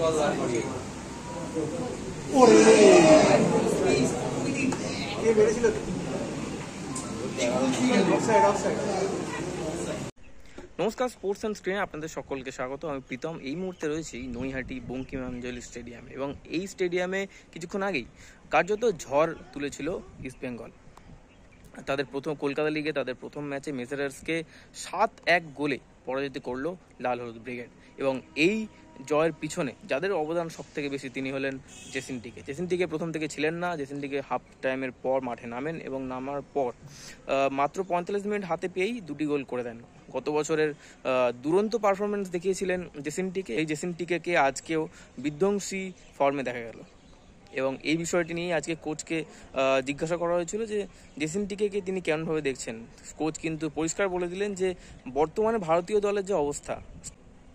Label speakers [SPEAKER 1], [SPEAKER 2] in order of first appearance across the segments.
[SPEAKER 1] নমস্কার, sports and স্ক্রিনে আপনাদের সকলকে স্বাগত। আমি প্রীতম। এই মুহূর্তে রয়েছি নৈহাটি বঙ্কিমাঞ্জলি স্টেডিয়ামে, এবং এই স্টেডিয়ামে কিছুক্ষণ আগেই কার্যত ঝড় তুলেছিল ইস্টবেঙ্গল। তাদের কলকাতা লিগে তাদের প্রথম ম্যাচে মেসারার্সকে 7-1 গোলে পরাজিত করলো লাল হলুদ ব্রিগেড। এবং এই জয়ের পিছনে যাদের অবদান সব থেকে বেশি তিনি হলেন জেসিন টিকে। জেসিন টিকে প্রথম থেকে ছিলেন না। জেসিন টিকে হাফ টাইমের পর মাঠে নামেন এবং নামার পর মাত্র 45 মিনিট হাতে পেয়েই 2টি গোল করে দেন। গত বছরের দুরন্ত পারফরমেন্স দেখিয়েছিলেন জেসিন টিকে। এই জেসিন টিকে আজকেও বিধ্বংসী ফর্মে দেখা গেল, এবং এই বিষয়টি নিয়ে আজকে কোচকে জিজ্ঞাসা করা হয়েছিল যে জেসিন টিকে তিনি কেমনভাবে দেখছেন। কোচ কিন্তু পরিষ্কার বলে দিলেন যে বর্তমানে ভারতীয় দলের যে অবস্থা,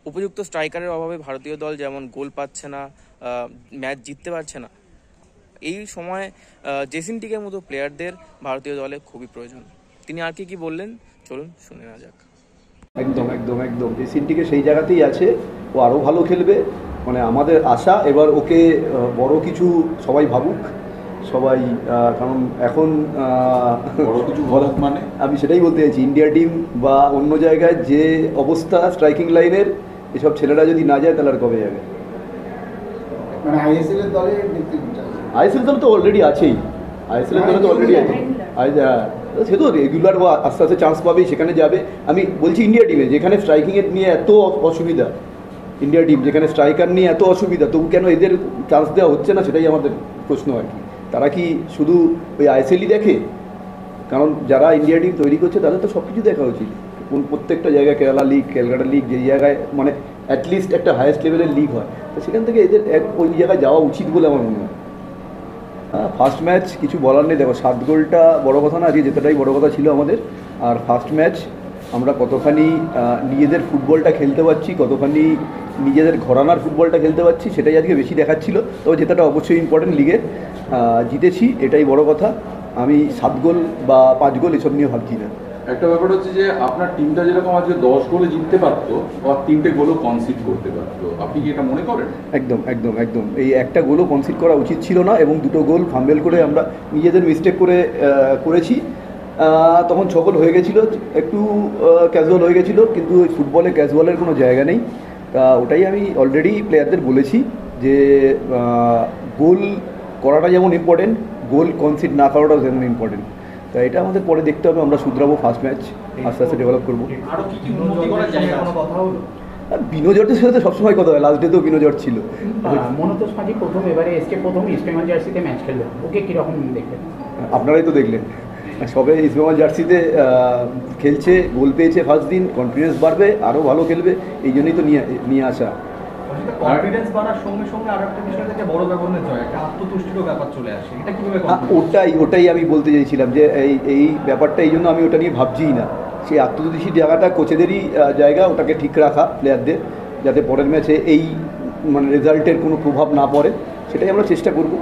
[SPEAKER 1] উপযুক্ত স্ট্রাইকারের অভাবে ভারতীয় দল যেমন গোল পাচ্ছে না, ম্যাচ জিততে পারছে না, এই সময় জেসিন টিকের মতো প্লেয়ারদের ভারতীয় দলে খুবই প্রয়োজন। তিনি আর কি বললেন চলুন শুনে নেওয়া যাক।
[SPEAKER 2] একদম একদম একদম জেসিন টিকে সেই জায়গাতেই আছে, ও আরও ভালো খেলবে। মানে আমাদের আশা এবার ওকে বড় কিছু সবাই ভাবুক, সবাই, কারণ এখন
[SPEAKER 3] বড় কিছু বলার মানে
[SPEAKER 2] আমি সেটাই বলতে চাইছি, ইন্ডিয়া টিম বা অন্য জায়গায় যে অবস্থা স্ট্রাইকিং লাইনের, এসব ছেলেরা যদি না যায় তাহলে আর কবে যাবে?
[SPEAKER 3] মানে আইএসএল এর দলে
[SPEAKER 2] তো অলরেডি আছেই, আইএসএল এর দলে তো অলরেডি আছে। সে তো রেগুলার বা আস্তে আস্তে চান্স পাবেই, সেখানে যাবে। আমি বলছি ইন্ডিয়া টিমে যেখানে স্ট্রাইকিংয়ের নিয়ে এত অসুবিধা, ইন্ডিয়া টিম যেখানে স্ট্রাইকার নিয়ে এত অসুবিধা, তবু কেন এদের চান্স দেওয়া হচ্ছে না, সেটাই আমাদের প্রশ্ন আর কি। তারা কি শুধু ওই আইএসএলই দেখে? কারণ যারা ইন্ডিয়া টিম তৈরি করছে তাদের তো সব কিছু দেখা উচিত। প্রত্যেকটা জায়গায় কেরালা লিগ, ক্যালকাটা লিগ, যে জায়গায় মানে অ্যাটলিস্ট একটা হায়েস্ট লেভেলের লিগ হয়, তো সেখান থেকে এদের ওই জায়গায় যাওয়া উচিত বলে আমার মনে হয়। ফার্স্ট ম্যাচ কিছু বলার নেই। দেখো, 7 গোলটা বড় কথা না, আজকে যেটাই বড় কথা ছিল আমাদের। আর ফার্স্ট ম্যাচ আমরা কতখানি নিজেদের ফুটবলটা খেলতে পারছি, কতখানি নিজেদের ঘরানার ফুটবলটা খেলতে পারছি, সেটাই আজকে বেশি দেখাচ্ছিল। তবে জেতাটা অবশ্যই ইম্পর্টেন্ট, লিগে জিতেছি, এটাই বড় কথা। আমি 7 গোল বা 5 গোল এসব নিয়ে ভাবছি না।
[SPEAKER 3] একটা ব্যাপার হচ্ছে যে আপনার টিমটা যেরকম আজকে 10 গোলে জিততে পারতো, আর 3টে গোলও কনসিড করতে পারতো, আপনি কি এটা মনে করেন?
[SPEAKER 2] একদম একদম একদম এই একটা গোলও কনসিড করা উচিত ছিল না, এবং 2টো গোল ফাম্বেল করে আমরা নিজেদের মিস্টেক করেছি। তখন 6 গোল হয়ে গেছিলো, একটু ক্যাজুয়াল হয়ে গেছিলো, কিন্তু ওই ফুটবলে ক্যাজুয়ালের কোনো জায়গা নেই। তা ওটাই আমি অলরেডি প্লেয়ারদের বলেছি যে গোল করাটা যেমন ইম্পর্টেন্ট, গোল কনসিড না করাটাও যেমন ইম্পর্টেন্ট। তা এটা আমাদের পরে দেখতে হবে, আমরা শুধরাবো, ফার্স্ট ম্যাচ আস্তে আস্তে ডেভেলপ করবো। বিনোজটের সাথে তো সবসময় কথা হয়, লাস্ট ডে তো বিনোজট ছিল।
[SPEAKER 4] মনোতোষ পাজি প্রথম, এবারে এসকে প্রথম ইস্টবেঙ্গল জার্সিতে ম্যাচ খেললো, ওকে কীরকম দেখলেন?
[SPEAKER 2] আপনারাই তো দেখলেন, সবে ইস্টবেঙ্গল জার্সিতে খেলছে, গোল পেয়েছে ফার্স্ট দিন, কনফিডেন্স বাড়বে, আরও ভালো খেলবে, এই জন্যই তো নিয়ে আসা।
[SPEAKER 5] কনফিডেন্স বাড়ার সঙ্গে সঙ্গে আরেকটা বিষয় থেকে বড় ব্যবধানের জয়, একটা আত্মতুষ্টিরও ব্যাপার চলে আসে, এটা কিভাবে?
[SPEAKER 2] ওটাই আমি বলতে চাইছিলাম যে এই ব্যাপারটা, এই জন্য আমি ওটা নিয়ে ভাবছিই না। সেই আত্মতুষ্টির জায়গাটা কোচেদেরই জায়গা, ওটাকে ঠিক রাখা প্লেয়ারদের, যাতে পরের ম্যাচে এই মানে রেজাল্টের কোনো প্রভাব না পড়ে, সেটাই আমরা চেষ্টা করব।